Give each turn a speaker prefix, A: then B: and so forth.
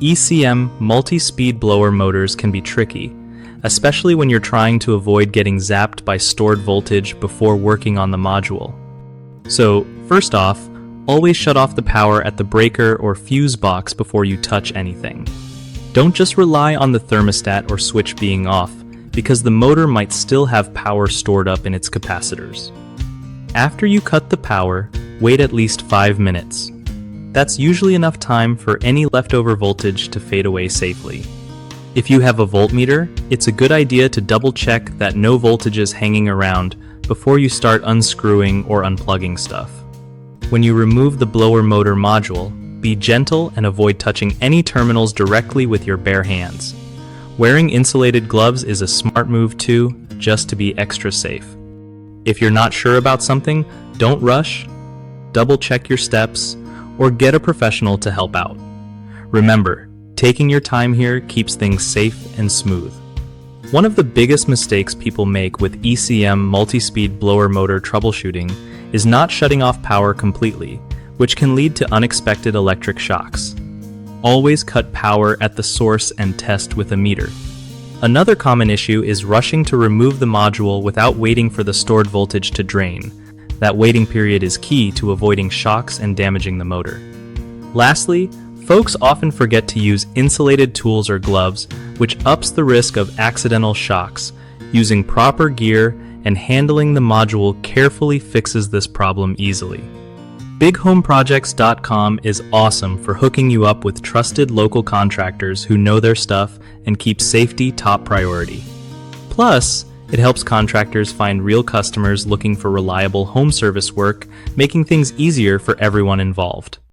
A: ECM multi-speed blower motors can be tricky, especially when you're trying to avoid getting zapped by stored voltage before working on the module. So, first off, always shut off the power at the breaker or fuse box before you touch anything. Don't just rely on the thermostat or switch being off, because the motor might still have power stored up in its capacitors. After you cut the power, wait at least 5 minutes. That's usually enough time for any leftover voltage to fade away safely. If you have a voltmeter, it's a good idea to double check that no voltage is hanging around before you start unscrewing or unplugging stuff. When you remove the blower motor module, be gentle and avoid touching any terminals directly with your bare hands. Wearing insulated gloves is a smart move too, just to be extra safe. If you're not sure about something, don't rush, double check your steps, or get a professional to help out. Remember, taking your time here keeps things safe and smooth. One of the biggest mistakes people make with ECM multi-speed blower motor troubleshooting is not shutting off power completely, which can lead to unexpected electric shocks. Always cut power at the source and test with a meter. Another common issue is rushing to remove the module without waiting for the stored voltage to drain. That waiting period is key to avoiding shocks and damaging the motor. Lastly, folks often forget to use insulated tools or gloves, which ups the risk of accidental shocks. Using proper gear and handling the module carefully fixes this problem easily. BigHomeProjects.com is awesome for hooking you up with trusted local contractors who know their stuff and keep safety top priority. Plus, it helps contractors find real customers looking for reliable home service work, making things easier for everyone involved.